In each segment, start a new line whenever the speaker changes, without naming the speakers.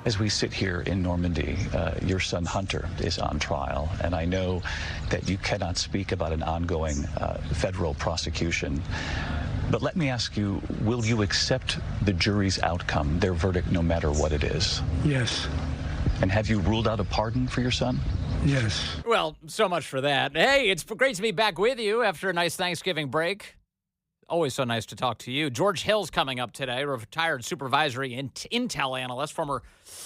As we sit here in Normandy, your son Hunter is on trial, and I know that you cannot speak about an ongoing federal prosecution. But let me ask you, will you accept the jury's outcome, their verdict, no matter what it is?
Yes.
And have you ruled out a pardon for your son?
Yes.
Well, so much for that. Hey, it's great to be back with you after a nice Thanksgiving break. Always so nice to talk to you. George Hill's coming up today, retired supervisory intel analyst, former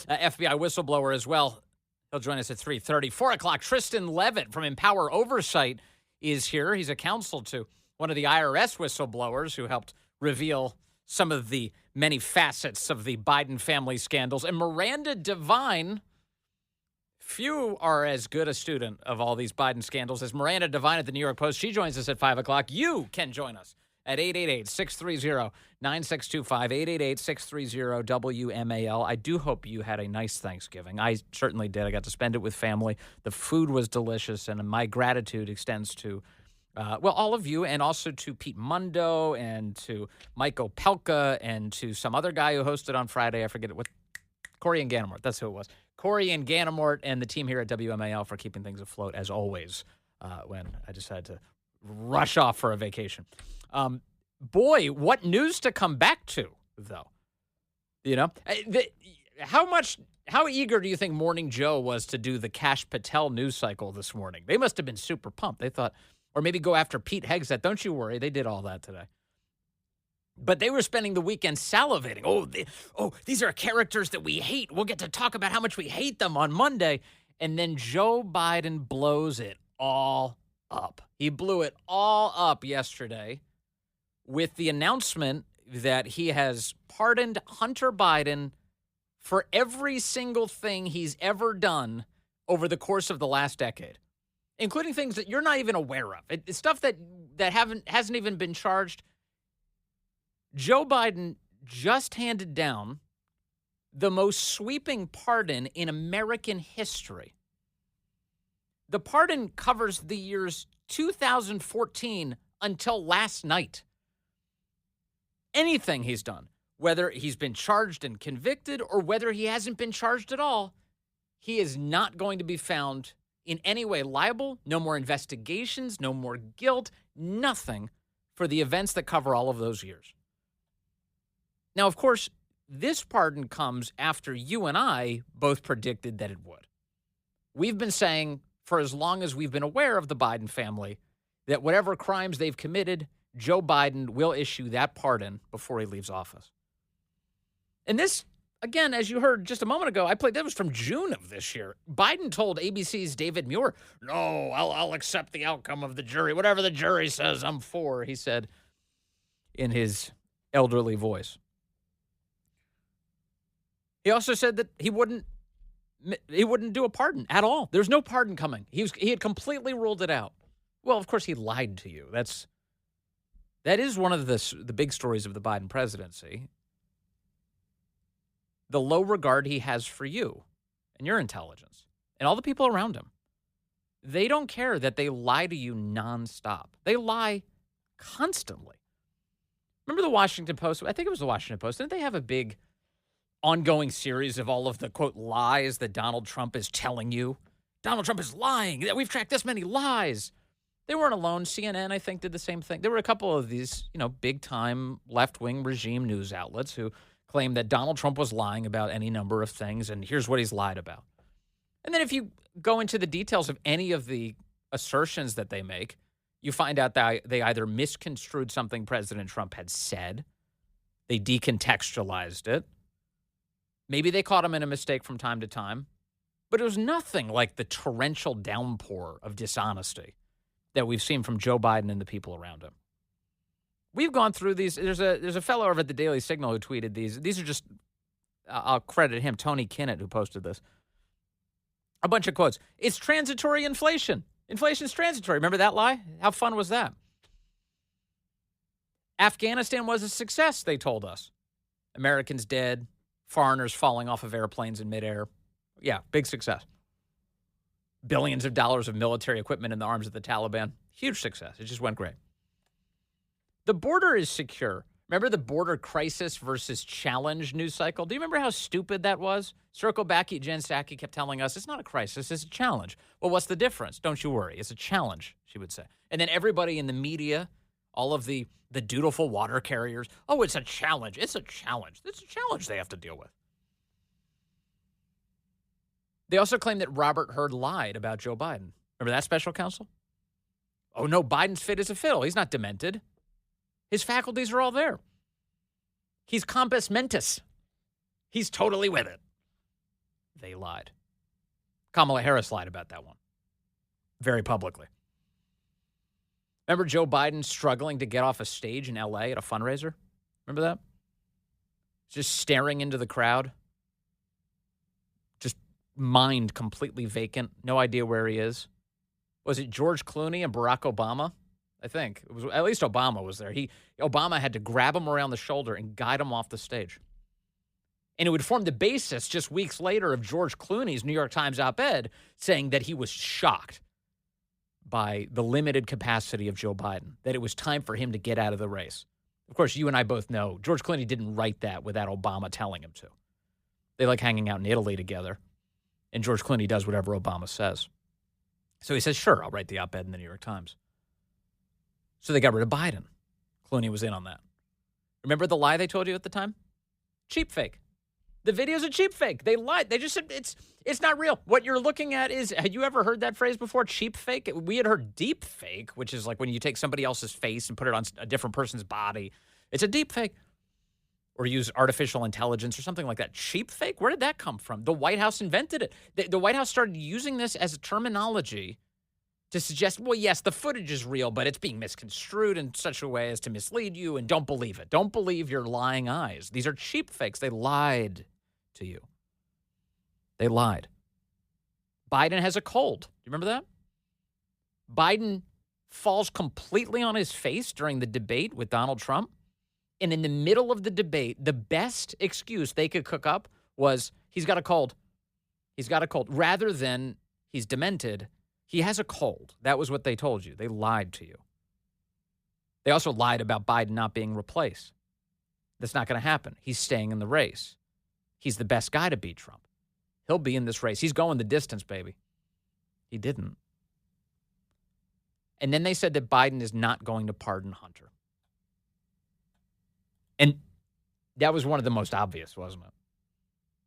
FBI whistleblower as well. He'll join us at 3:30. 4 o'clock, Tristan Levitt from Empower Oversight is here. He's a counsel to one of the IRS whistleblowers who helped reveal some of the many facets of the Biden family scandals. And Miranda Devine, few are as good a student of all these Biden scandals as Miranda Devine at the New York Post. She joins us at 5 o'clock. You can join us at 888-630-9625, 888-630-WMAL. I do hope you had a nice Thanksgiving. I certainly did. I got to spend it with family. The food was delicious, and my gratitude extends to, all of you, and also to Pete Mundo and to Mike Opelka and to some other guy who hosted on Friday. I forget what. Corey and Ganamort. That's who it was. Corey and Ganamort and the team here at WMAL for keeping things afloat, as always, when I decided to rush off for a vacation. Boy, what news to come back to, though. You know, how eager do you think Morning Joe was to do the Kash Patel news cycle this morning? They must have been super pumped. They thought, or maybe go after Pete Hegseth. Don't you worry. They did all that today. But they were spending the weekend salivating. These are characters that we hate. We'll get to talk about how much we hate them on Monday. And then Joe Biden blows it all up. He blew it all up yesterday with the announcement that he has pardoned Hunter Biden for every single thing he's ever done over the course of the last decade, including things that you're not even aware of. It's stuff that hasn't even been charged. Joe Biden just handed down the most sweeping pardon in American history. The pardon covers the years 2014 until last night. Anything he's done, whether he's been charged and convicted or whether he hasn't been charged at all, he is not going to be found in any way liable. No more investigations, no more guilt, nothing for the events that cover all of those years. Now, of course, this pardon comes after you and I both predicted that it would. We've been saying for as long as we've been aware of the Biden family that whatever crimes they've committed, Joe Biden will issue that pardon before he leaves office. And this, again, as you heard just a moment ago, that was from June of this year. Biden told ABC's David Muir, no, I'll accept the outcome of the jury. Whatever the jury says, I'm for, he said in his elderly voice. He also said that he wouldn't do a pardon at all. There's no pardon coming. He had completely ruled it out. Well, of course, he lied to you. That is one of the big stories of the Biden presidency. The low regard he has for you and your intelligence and all the people around him. They don't care that they lie to you nonstop. They lie constantly. Remember the Washington Post? I think it was the Washington Post. Didn't they have a big ongoing series of all of the, quote, lies that Donald Trump is telling you? Donald Trump is lying. We've tracked this many lies. They weren't alone. CNN, I think, did the same thing. There were a couple of these, big-time left-wing regime news outlets who claimed that Donald Trump was lying about any number of things, and here's what he's lied about. And then if you go into the details of any of the assertions that they make, you find out that they either misconstrued something President Trump had said, they decontextualized it, maybe they caught him in a mistake from time to time, but it was nothing like the torrential downpour of dishonesty that we've seen from Joe Biden and the people around him. We've gone through these. There's a fellow over at the Daily Signal who tweeted these. These are just, I'll credit him, Tony Kinnett, who posted this. A bunch of quotes. It's transitory inflation. Inflation's transitory. Remember that lie? How fun was that? Afghanistan was a success, they told us. Americans dead, foreigners falling off of airplanes in midair. Yeah, big success. Billions of dollars of military equipment in the arms of the Taliban. Huge success. It just went great. The border is secure. Remember the border crisis versus challenge news cycle? Do you remember how stupid that was? Circle back, Jen Psaki kept telling us, it's not a crisis, it's a challenge. Well, what's the difference? Don't you worry. It's a challenge, she would say. And then everybody in the media, all of the dutiful water carriers, oh, it's a challenge. It's a challenge. It's a challenge they have to deal with. They also claim that Robert Hur lied about Joe Biden. Remember that special counsel? Oh, no, Biden's fit as a fiddle. He's not demented. His faculties are all there. He's compos mentis. He's totally with it. They lied. Kamala Harris lied about that one. Very publicly. Remember Joe Biden struggling to get off a stage in L.A. at a fundraiser? Remember that? Just staring into the crowd. Just mind completely vacant. No idea where he is. Was it George Clooney and Barack Obama? I think. It was, at least Obama was there. Obama had to grab him around the shoulder and guide him off the stage. And it would form the basis just weeks later of George Clooney's New York Times op-ed saying that he was shocked by the limited capacity of Joe Biden, that it was time for him to get out of the race. Of course, you and I both know George Clooney didn't write that without Obama telling him to. They like hanging out in Italy together, and George Clooney does whatever Obama says. So he says, sure, I'll write the op-ed in the New York Times. So they got rid of Biden. Clooney was in on that. Remember the lie they told you at the time? Cheap fake. The video's a cheap fake. They lied. They just said it's not real. What you're looking at is, had you ever heard that phrase before? Cheap fake? We had heard deep fake, which is like when you take somebody else's face and put it on a different person's body. It's a deep fake. Or use artificial intelligence or something like that. Cheap fake? Where did that come from? The White House invented it. The White House started using this as a terminology to suggest, well, yes, the footage is real, but it's being misconstrued in such a way as to mislead you, and don't believe it. Don't believe your lying eyes. These are cheap fakes. They lied to you. They lied. Biden has a cold. Do you remember that? Biden falls completely on his face during the debate with Donald Trump. And in the middle of the debate, the best excuse they could cook up was he's got a cold. He's got a cold. Rather than he's demented, he has a cold. That was what they told you. They lied to you. They also lied about Biden not being replaced. That's not going to happen. He's staying in the race. He's the best guy to beat Trump. He'll be in this race. He's going the distance, baby. He didn't. And then they said that Biden is not going to pardon Hunter. And that was one of the most obvious, wasn't it?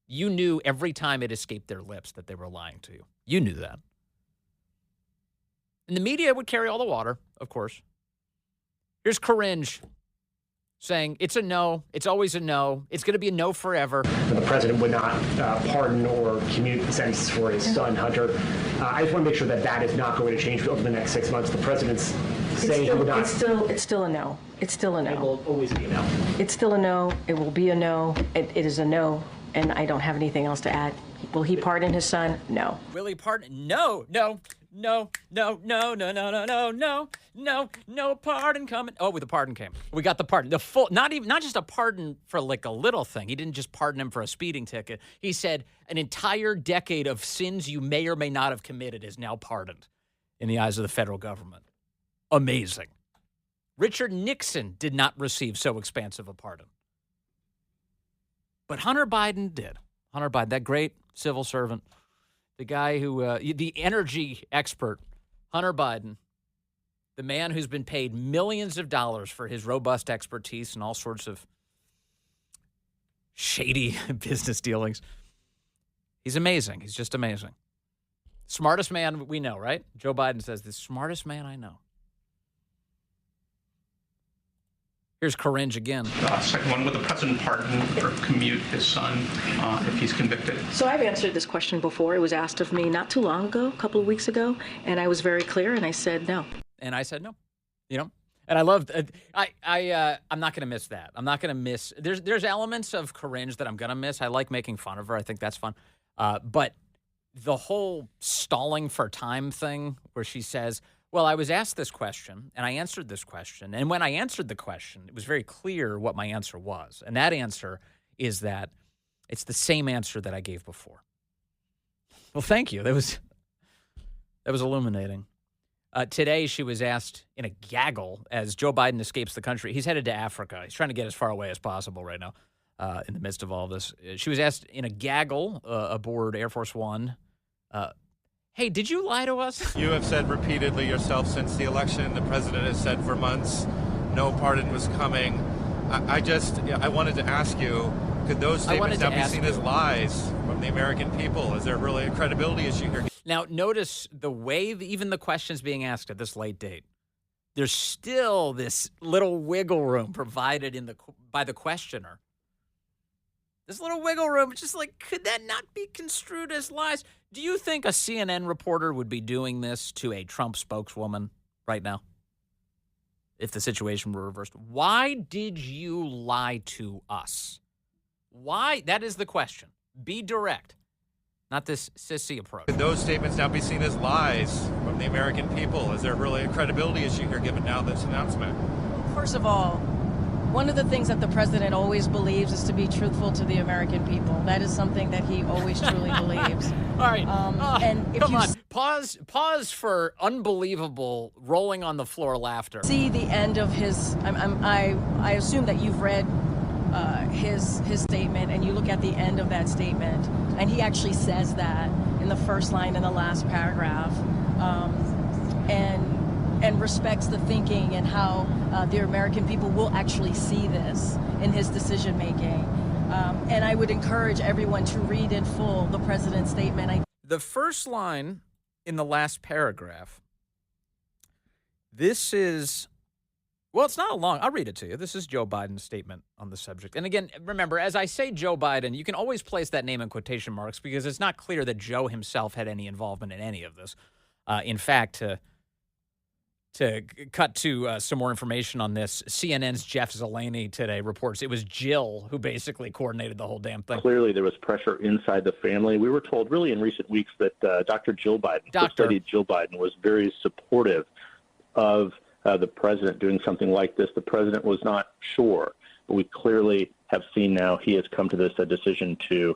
You knew every time it escaped their lips that they were lying to you. You knew that. And the media would carry all the water, of course. Here's Corinne saying, it's a no. It's always a no. It's going to be a no forever.
The president would not pardon or commute sentences for his son, Hunter. I just want to make sure that that is not going to change over the next 6 months. The president's saying he would not.
It's still a no. It's still a no.
It will always be a no.
It's still a no. It will be a no. It is a no. And I don't have anything else to add. Will he pardon his son? No.
Will he pardon? No. No pardon coming. Oh, the pardon came. We got the pardon. The full, not just a pardon for like a little thing. He didn't just pardon him for a speeding ticket. He said an entire decade of sins you may or may not have committed is now pardoned in the eyes of the federal government. Amazing. Richard Nixon did not receive so expansive a pardon. But Hunter Biden did. Hunter Biden, that great civil servant, the guy who, the energy expert, Hunter Biden, the man who's been paid millions of dollars for his robust expertise and all sorts of shady business dealings. He's amazing. He's just amazing. Smartest man we know, right? Joe Biden says, the smartest man I know. Here's Corinne again.
Second one, would the president pardon or commute his son if he's convicted?
So I've answered this question before. It was asked of me not too long ago, a couple of weeks ago, and I was very clear, and I said no.
And I said no. You know? And I love, I'm not going to miss that. I'm not going to miss, there's elements of Corinne that I'm going to miss. I like making fun of her. I think that's fun. But the whole stalling for time thing where she says, well, I was asked this question, and I answered this question. And when I answered the question, it was very clear what my answer was. And that answer is that it's the same answer that I gave before. Well, thank you. That was illuminating. Today, she was asked in a gaggle as Joe Biden escapes the country. He's headed to Africa. He's trying to get as far away as possible right now in the midst of all this. She was asked in a gaggle aboard Air Force One, hey, did you lie to us?
You have said repeatedly yourself since the election, the president has said for months, no pardon was coming. I wanted to ask you, could those statements now be seen as lies from the American people? Is there really a credibility issue here?
Now, notice the way even the questions being asked at this late date. There's still this little wiggle room provided by the questioner. This little wiggle room, just like, could that not be construed as lies? Do you think a CNN reporter would be doing this to a Trump spokeswoman right now if the situation were reversed? Why did you lie to us? Why? That is the question. Be direct, not this sissy approach.
Could those statements now be seen as lies from the American people? Is there really a credibility issue here given now this announcement?
First of all, one of the things that the president always believes is to be truthful to the American people. That is something that he always truly believes.
All right.
And if
come
you
on. Pause for unbelievable rolling on the floor laughter.
see the end of his, I assume that you've read his statement, and you look at the end of that statement, and he actually says that in the first line in the last paragraph, and respects the thinking and how the American people will actually see this in his decision making. And I would encourage everyone to read in full the president's statement.
The first line in the last paragraph, this is, well, it's not long. I'll read it to you. This is Joe Biden's statement on the subject. And again, remember, as I say Joe Biden, you can always place that name in quotation marks because it's not clear that Joe himself had any involvement in any of this. In fact, to cut to some more information on this, CNN's Jeff Zeleny today reports it was Jill who basically coordinated the whole damn thing.
Clearly, there was pressure inside the family. We were told really in recent weeks that Dr. Jill Biden, who studied Jill Biden, was very supportive of the president doing something like this. The president was not sure, but we clearly have seen now he has come to this decision to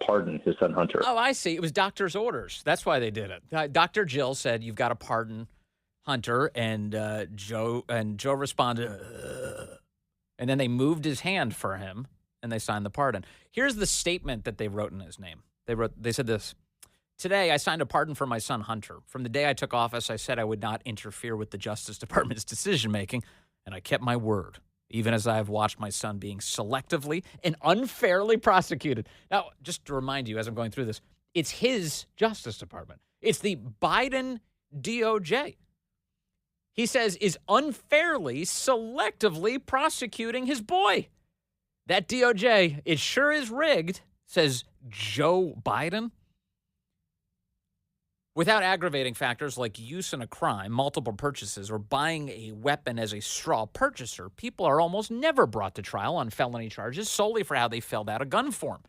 pardon his son Hunter.
Oh, I see. It was doctor's orders. That's why they did it. Dr. Jill said, you've got to pardon Hunter, and Joe responded, and then they moved his hand for him, and they signed the pardon. Here's the statement that they wrote in his name. They said this: today, I signed a pardon for my son Hunter. From the day I took office, I said I would not interfere with the Justice Department's decision-making, and I kept my word, even as I have watched my son being selectively and unfairly prosecuted. Now, just to remind you, as I'm going through this, it's his Justice Department. It's the Biden DOJ. He says is unfairly, selectively prosecuting his boy. That DOJ, it sure is rigged, says Joe Biden. Without aggravating factors like use in a crime, multiple purchases, or buying a weapon as a straw purchaser, people are almost never brought to trial on felony charges solely for how they filled out a gun form.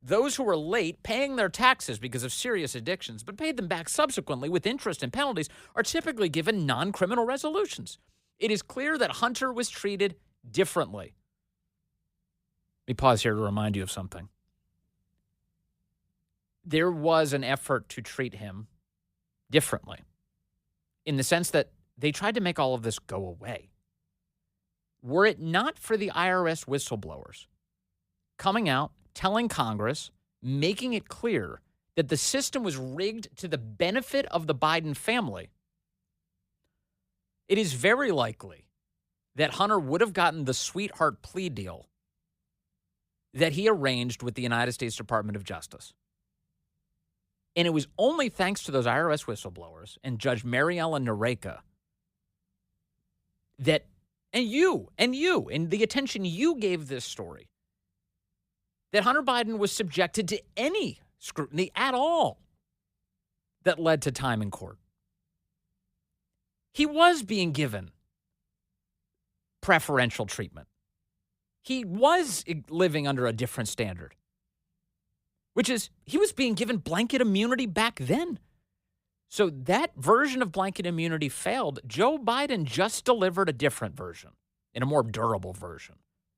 Those who were late paying their taxes because of serious addictions but paid them back subsequently with interest and penalties are typically given non-criminal resolutions. It is clear that Hunter was treated differently. Let me pause here to remind you of something. There was an effort to treat him differently in the sense that they tried to make all of this go away. Were it not for the IRS whistleblowers coming out, telling Congress, making it clear that the system was rigged to the benefit of the Biden family, it is very likely that Hunter would have gotten the sweetheart plea deal that he arranged with the United States Department of Justice. And it was only thanks to those IRS whistleblowers and Judge Mary Ellen Noreika that, and the attention you gave this story, that Hunter Biden was subjected to any scrutiny at all that led to time in court. He was being given preferential treatment. He was living under a different standard, which is he was being given blanket immunity back then. So that version of blanket immunity failed. Joe Biden just delivered a different version, and a more durable version,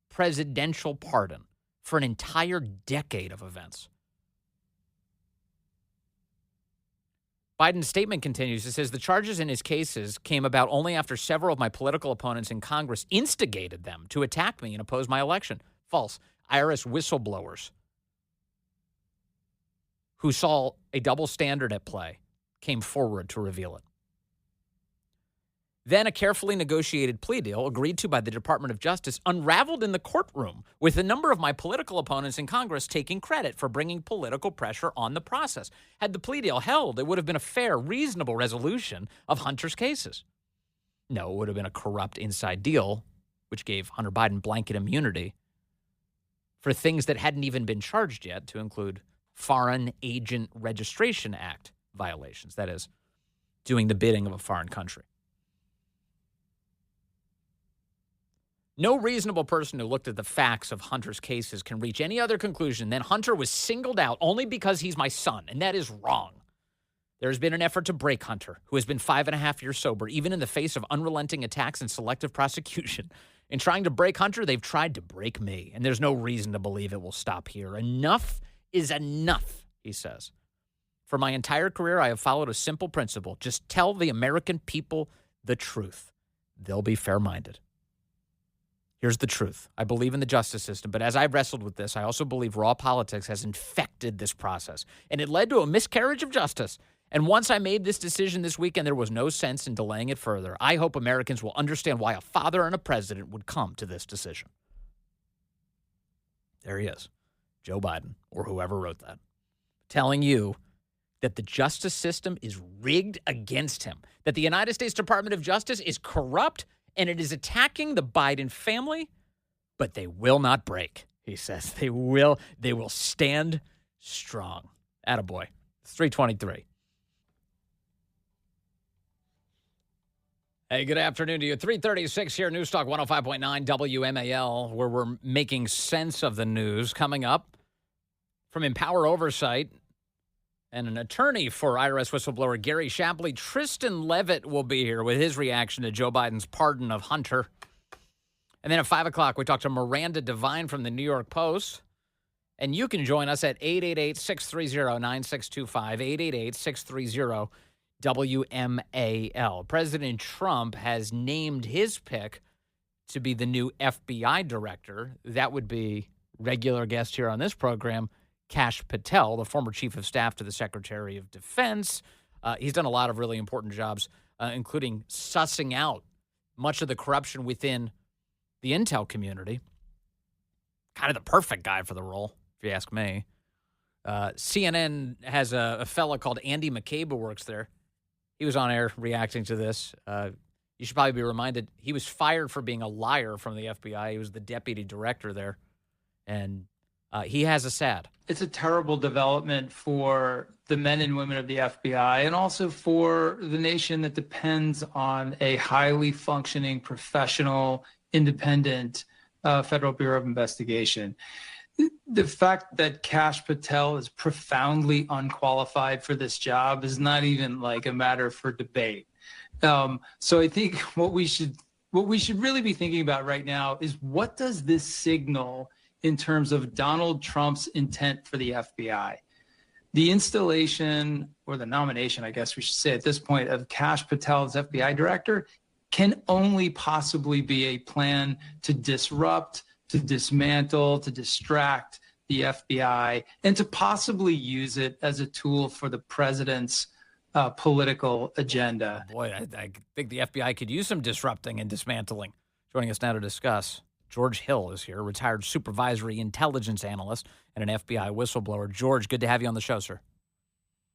presidential pardon for an entire decade of events. Biden's statement continues. It says, the charges in his cases came about only after several of my political opponents in Congress instigated them to attack me and oppose my election. False. IRS whistleblowers who saw a double standard at play came forward to reveal it. Then a carefully negotiated plea deal agreed to by the Department of Justice unraveled in the courtroom, with a number of my political opponents in Congress taking credit for bringing political pressure on the process. Had the plea deal held, it would have been a fair, reasonable resolution of Hunter's cases. No, it would have been a corrupt inside deal, which gave Hunter Biden blanket immunity for things that hadn't even been charged yet, to include Foreign Agent Registration Act violations. That is, doing the bidding of a foreign country. No reasonable person who looked at the facts of Hunter's cases can reach any other conclusion than Hunter was singled out only because he's my son, and that is wrong. There has been an effort to break Hunter, who has been 5.5 years sober, even in the face of unrelenting attacks and selective prosecution. In trying to break Hunter, they've tried to break me, and there's no reason to believe it will stop here. Enough is enough, he says. For my entire career, I have followed a simple principle. Just tell the American people the truth. They'll be fair-minded. Here's the truth. I believe in the justice system, but as I've wrestled with this, I also believe raw politics has infected this process, and it led to a miscarriage of justice. And once I made this decision this weekend, there was no sense in delaying it further. I hope Americans will understand why a father and a president would come to this decision. There he is, Joe Biden, or whoever wrote that, telling you that the justice system is rigged against him, that the United States Department of Justice is corrupt, and it is attacking the Biden family, but they will not break, he says. They will stand strong. Attaboy. It's 3:23. Hey, good afternoon to you. 3:36 here, News Talk 105.9 WMAL, where we're making sense of the news. Coming up from Empower Oversight and an attorney for IRS whistleblower Gary Shapley, Tristan Levitt will be here with his reaction to Joe Biden's pardon of Hunter. And then at 5 o'clock, we talk to Miranda Devine from the New York Post. And you can join us at 888-630-9625, 888-630-WMAL. President Trump has named his pick to be the new FBI director. That would be regular guest here on this program, Kash Patel, the former chief of staff to the Secretary of Defense. He's done a lot of really important jobs, including sussing out much of the corruption within the intel community. Kind of the perfect guy for the role, if you ask me. CNN has a fellow called Andy McCabe who works there. He was on air reacting to this. You should probably be reminded he was fired for being a liar from the FBI. He was the deputy director there. And he has a sad.
It's a terrible development for the men and women of the FBI and also for the nation that depends on a highly functioning, professional, independent Federal Bureau of Investigation. The fact that Kash Patel is profoundly unqualified for this job is not even like a matter for debate. So I think what we should really be thinking about right now is, what does this signal in terms of Donald Trump's intent for the FBI? The installation, or the nomination, I guess we should say at this point, of Kash Patel as FBI director can only possibly be a plan to disrupt, to dismantle, to distract the FBI, and to possibly use it as a tool for the president's political agenda.
Boy, I think the FBI could use some disrupting and dismantling. Joining us now to discuss, George Hill is here, retired supervisory intelligence analyst and an FBI whistleblower. George, good to have you on the show, sir.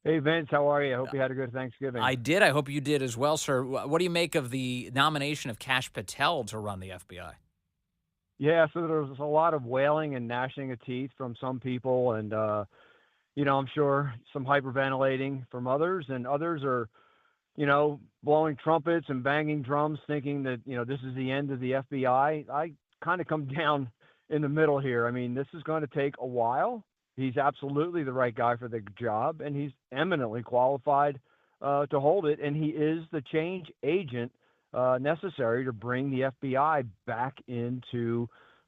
Hey, Vince, how are you? I hope you had a good Thanksgiving.
I did. I hope you did as well, sir. What do you make of the nomination of Kash Patel to run the FBI?
Yeah, so there was a lot of wailing and gnashing of teeth from some people, and, I'm sure some hyperventilating from others, and others are, blowing trumpets and banging drums thinking that, this is the end of the FBI. I kind of come down in the middle here. I mean, this is going to take a while. He's absolutely the right guy for the job, and he's eminently qualified to hold it, and he is the change agent necessary to bring the FBI back into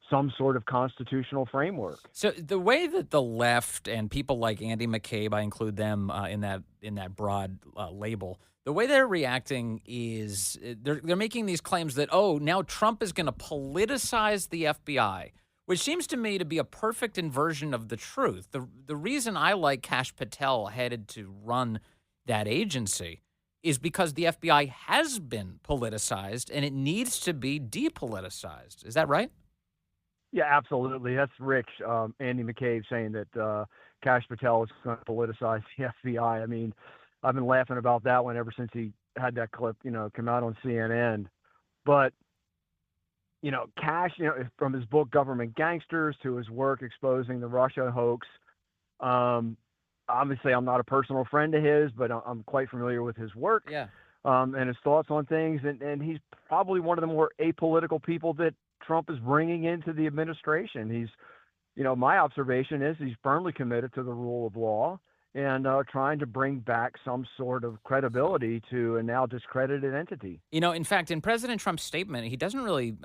some sort of constitutional framework.
So the way that the left and people like Andy McCabe, I include them in that broad label, the way they're reacting is they're making these claims that, oh, now Trump is going to politicize the FBI, which seems to me to be a perfect inversion of the truth. The reason I like Kash Patel headed to run that agency is because the FBI has been politicized and it needs to be depoliticized. Is that right?
Yeah, absolutely. That's Rich, Andy McCabe, saying that Kash Patel is going to politicize the FBI. I mean, I've been laughing about that one ever since he had that clip, come out on CNN. But, Kash, from his book Government Gangsters to his work exposing the Russia hoax, obviously I'm not a personal friend of his, but I'm quite familiar with his work and his thoughts on things. And he's probably one of the more apolitical people that Trump is bringing into the administration. He's, my observation is he's firmly committed to the rule of law and trying to bring back some sort of credibility to a now discredited entity.
In fact, in President Trump's statement, he doesn't really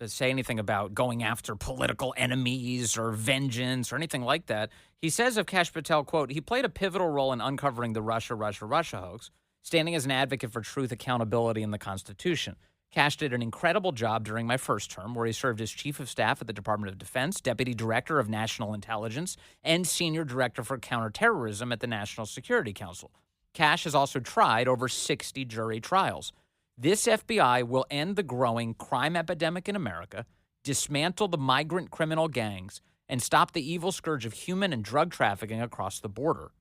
say anything about going after political enemies or vengeance or anything like that. He says of Kash Patel, quote, he played a pivotal role in uncovering the Russia hoax, standing as an advocate for truth, accountability, and the Constitution. Kash did an incredible job during my first term, where he served as Chief of Staff at the Department of Defense, Deputy Director of National Intelligence, and Senior Director for Counterterrorism at the National Security Council. Kash has also tried over 60 jury trials. This FBI will end the growing crime epidemic in America, dismantle the migrant criminal gangs, and stop the evil scourge of human and drug trafficking across the border.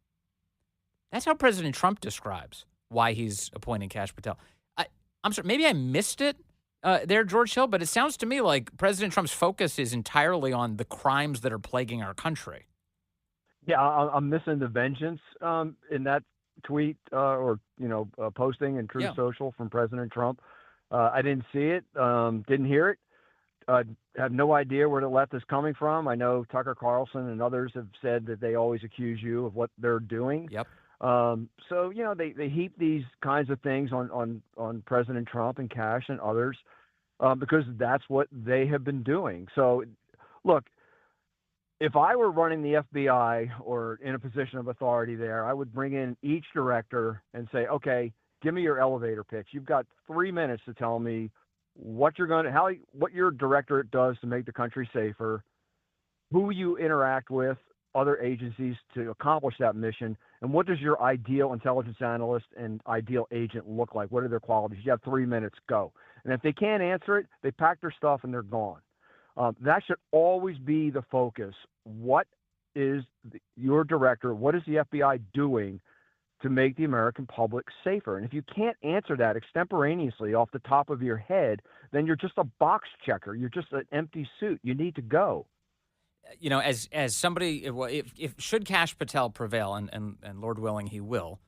That's how President Trump describes why he's appointing Kash Patel. I'm sorry, maybe I missed it there, George Hill, but it sounds to me like President Trump's focus is entirely on the crimes that are plaguing our country.
Yeah, I'm missing the vengeance in that tweet or posting in Truth Social from President Trump. I didn't see it, didn't hear it. Have no idea where the left is coming from. I know Tucker Carlson and others have said that they always accuse you of what they're doing.
Yep.
So they heap these kinds of things on President Trump and Kash and others because that's what they have been doing. So, look, if I were running the FBI or in a position of authority there, I would bring in each director and say, okay, give me your elevator pitch. You've got 3 minutes to tell me what your directorate does to make the country safer, who you interact with, other agencies to accomplish that mission, and what does your ideal intelligence analyst and ideal agent look like? What are their qualities? You have 3 minutes, go. And if they can't answer it, they pack their stuff and they're gone. That should always be the focus. What is your director? What is the FBI doing to make the American public safer? And if you can't answer that extemporaneously off the top of your head, then you're just a box checker. You're just an empty suit. You need to go.
As somebody, if should Kash Patel prevail, and Lord willing he will,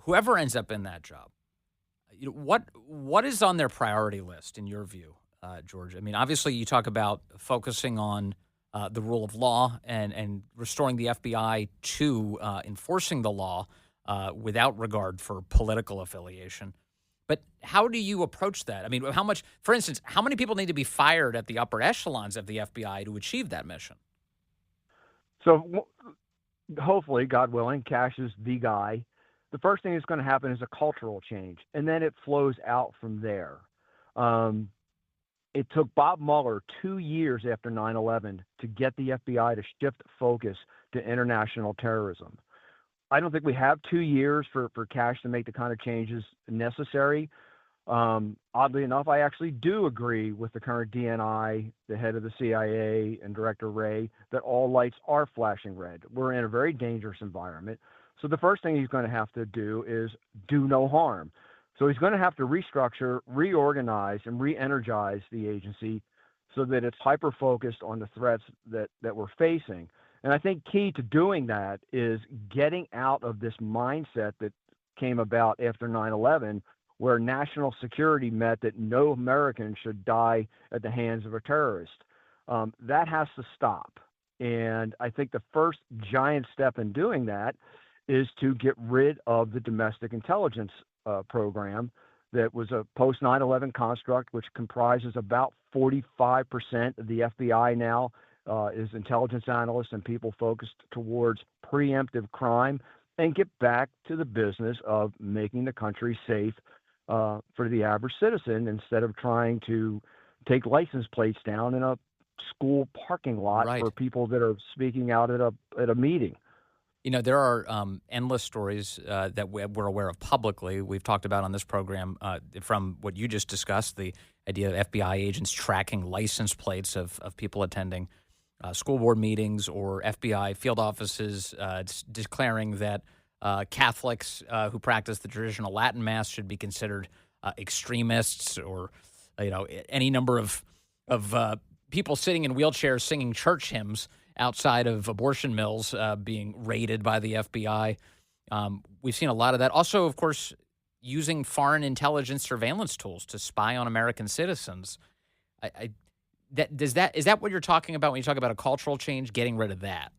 whoever ends up in that job, what is on their priority list in your view, George? I mean, obviously you talk about focusing on the rule of law and restoring the FBI to enforcing the law without regard for political affiliation. But how do you approach that? I mean, for instance, how many people need to be fired at the upper echelons of the FBI to achieve that mission?
So hopefully, God willing, Kash is the guy. The first thing that's going to happen is a cultural change, and then it flows out from there. It took Bob Mueller 2 years after 9/11 to get the FBI to shift focus to international terrorism. I don't think we have 2 years for Kash to make the kind of changes necessary. Oddly enough, I actually do agree with the current DNI, the head of the CIA, and Director Wray, that all lights are flashing red. We're in a very dangerous environment. So the first thing he's going to have to do is do no harm. So he's going to have to restructure, reorganize, and re-energize the agency so that it's hyper-focused on the threats that we're facing. And I think key to doing that is getting out of this mindset that came about after 9/11, where national security meant that no American should die at the hands of a terrorist. That has to stop. And I think the first giant step in doing that is to get rid of the domestic intelligence program that was a post 9/11 construct, which comprises about 45% of the FBI now is intelligence analysts and people focused towards preemptive crime, and get back to the business of making the country safe for the average citizen instead of trying to take license plates down in a school parking lot for people that are speaking out at a meeting.
You know, there are endless stories that we're aware of publicly. We've talked about on this program from what you just discussed, the idea of FBI agents tracking license plates of people attending school board meetings, or FBI field offices declaring that Catholics who practice the traditional Latin Mass should be considered extremists, or any number of people sitting in wheelchairs singing church hymns outside of abortion mills being raided by the FBI. We've seen a lot of that. Also, of course, using foreign intelligence surveillance tools to spy on American citizens. Is that what you're talking about when you talk about a cultural change, getting rid of that?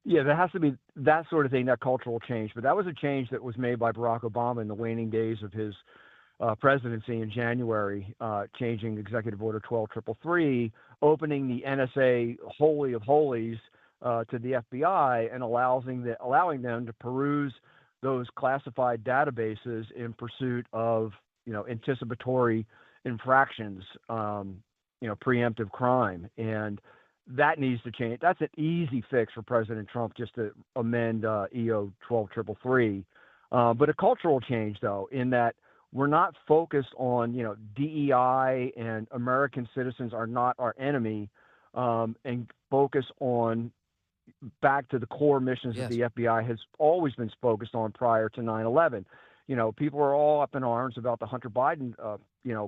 Yeah, there has to be that sort of thing, that cultural change. But that was a change that was made by Barack Obama in the waning days of his presidency in January, changing Executive Order 12333, opening the NSA Holy of Holies to the FBI and allowing them to peruse those classified databases in pursuit of anticipatory infractions, preemptive crime. And that needs to change. That's an easy fix for President Trump, just to amend EO 12333. But a cultural change, though, in that we're not focused on, DEI and American citizens are not our enemy, and focus on back to the core missions that the FBI has always been focused on prior to 9/11. People are all up in arms about the Hunter Biden,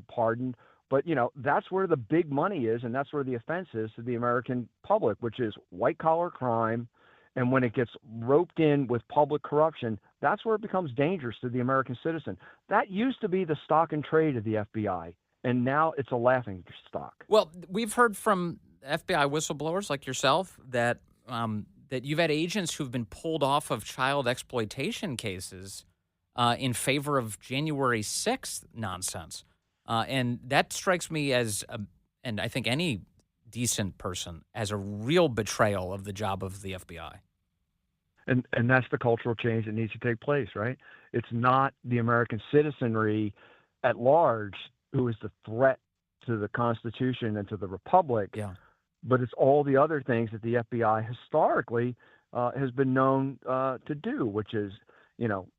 pardon, but, that's where the big money is, and that's where the offense is to the American public, which is white-collar crime. And when it gets roped in with public corruption, that's where it becomes dangerous to the American citizen. That used to be the stock and trade of the FBI, and now it's a laughing stock.
Well, we've heard from FBI whistleblowers like yourself that that you've had agents who've been pulled off of child exploitation cases in favor of January 6th nonsense. And that strikes me as, and I think any decent person, as a real betrayal of the job of the FBI.
And that's the cultural change that needs to take place, right? It's not the American citizenry at large who is the threat to the Constitution and to the Republic, but it's all the other things that the FBI historically has been known to do, which is,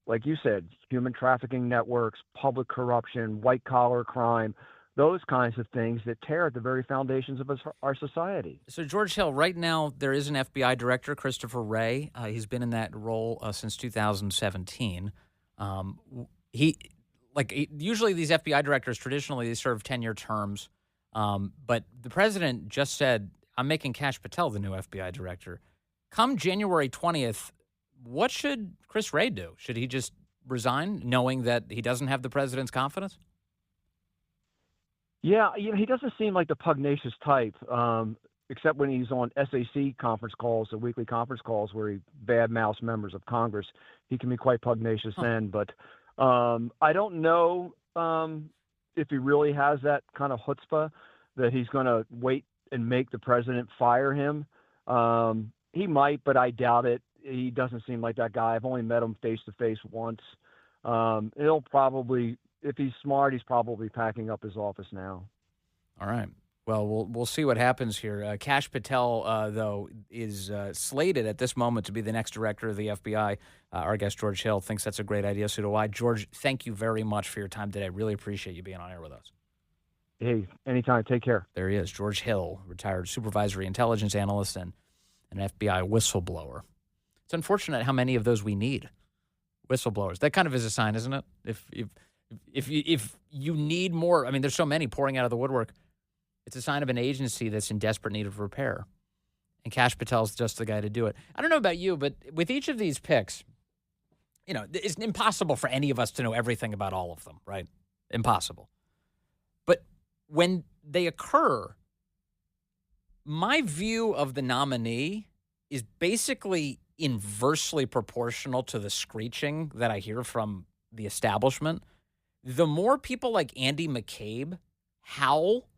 like you said, human trafficking networks, public corruption, white-collar crime, those kinds of things that tear at the very foundations of our society.
So, George Hill, right now there is an FBI director, Christopher Wray. He's been in that role since 2017. Usually these FBI directors, traditionally, they serve 10-year terms. But the president just said, I'm making Kash Patel the new FBI director. Come January 20th, what should Chris Wray do? Should he just resign, knowing that he doesn't have the president's confidence?
Yeah, he doesn't seem like the pugnacious type, except when he's on SAC conference calls, the weekly conference calls where he badmouths members of Congress. He can be quite pugnacious then, but I don't know if he really has that kind of chutzpah that he's going to wait and make the president fire him. He might, but I doubt it. He doesn't seem like that guy. I've only met him face-to-face once. He'll probably... If he's smart, he's probably packing up his office now.
All right. Well, we'll see what happens here. Kash Patel, though, is slated at this moment to be the next director of the FBI. Our guest, George Hill, thinks that's a great idea. So do I. George, thank you very much for your time today. I really appreciate you being on air with us.
Hey, anytime. Take care.
There he is, George Hill, retired supervisory intelligence analyst and an FBI whistleblower. It's unfortunate how many of those we need, whistleblowers. That kind of is a sign, isn't it? If you need more, I mean, there's so many pouring out of the woodwork. It's a sign of an agency that's in desperate need of repair. And Kash Patel's just the guy to do it. I don't know about you, but with each of these picks, it's impossible for any of us to know everything about all of them, right? Impossible. But when they occur, my view of the nominee is basically inversely proportional to the screeching that I hear from the establishment. the more people like Andy McCabe howl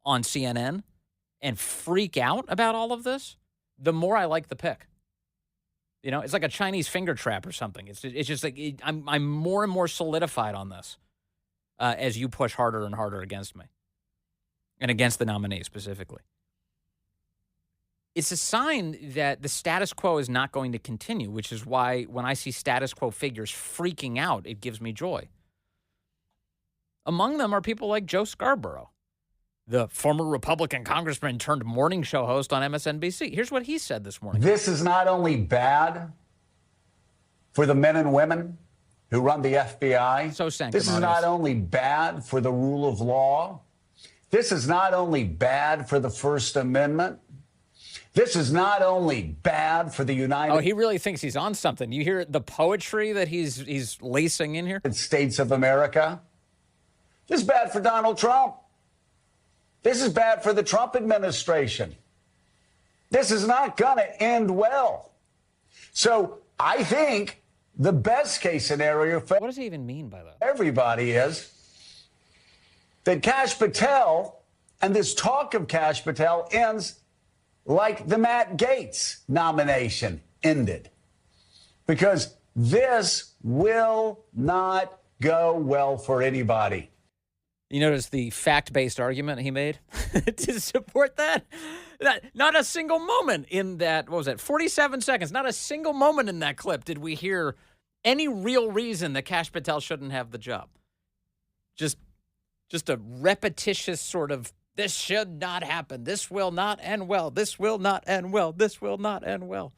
on CNN and freak out about all of this, the more I like the pick. You know, it's like a Chinese finger trap or something. It's just like I'm more and more solidified on this as you push harder and harder against me and against the nominee specifically. It's a sign that the status quo is not going to continue, which is why when I see status quo figures freaking out, it gives me joy. Among them are people like Joe Scarborough, the former Republican congressman turned morning show host on MSNBC. Here's what he said this morning.
This is not only bad for the men and women who run the FBI.
So sanctimonious.
This is not only bad for the rule of law. This is not only bad for the First Amendment. This is not only bad for the United
he really thinks he's on something. You hear the poetry that he's lacing in here?
States of America. This is bad for Donald Trump. This is bad for the Trump administration. This is not going to end well. So I think the best case scenario for
what does he even mean by that?
Everybody is that Kash Patel and this talk of Kash Patel ends like the Matt Gaetz nomination ended. Because this will not go well for anybody.
You notice the fact-based argument he made to support that? Not a single moment in that, what was that, 47 seconds, not a single moment in that clip did we hear any real reason that Kash Patel shouldn't have the job. Just a repetitious sort of, this should not happen. This will not end well. This will not end well. This will not end well.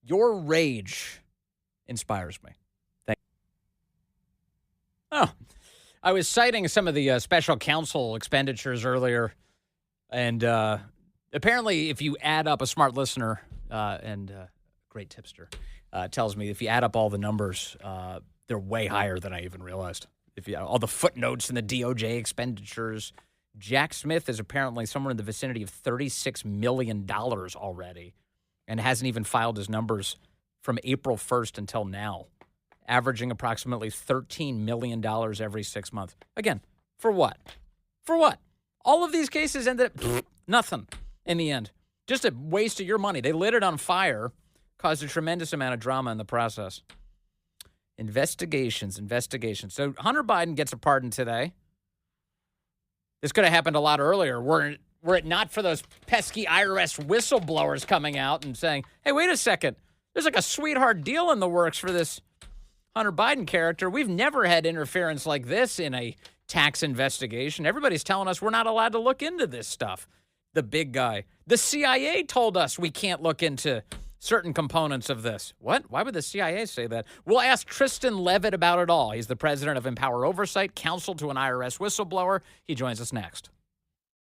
Your rage inspires me. Thank you. Oh, I was citing some of the special counsel expenditures earlier, and apparently if you add up, a smart listener and great tipster tells me if you add up all the numbers, they're way higher than I even realized. If you all the footnotes and the DOJ expenditures, Jack Smith is apparently somewhere in the vicinity of $36 million already and hasn't even filed his numbers from April 1st until now, averaging approximately $13 million every 6 months. Again, for what? For what? All of these cases ended up nothing in the end. Just a waste of your money. They lit it on fire, caused a tremendous amount of drama in the process. Investigations. So Hunter Biden gets a pardon today. This could have happened a lot earlier. Were it not for those pesky IRS whistleblowers coming out and saying, hey, wait a second. There's like a sweetheart deal in the works for this Hunter Biden character. We've never had interference like this in a tax investigation. Everybody's telling us we're not allowed to look into this stuff. The big guy. The CIA told us we can't look into certain components of this. What? Why would the CIA say that? We'll ask Tristan Levitt about it all. He's the president of Empower Oversight, counsel to an IRS whistleblower. He joins us next.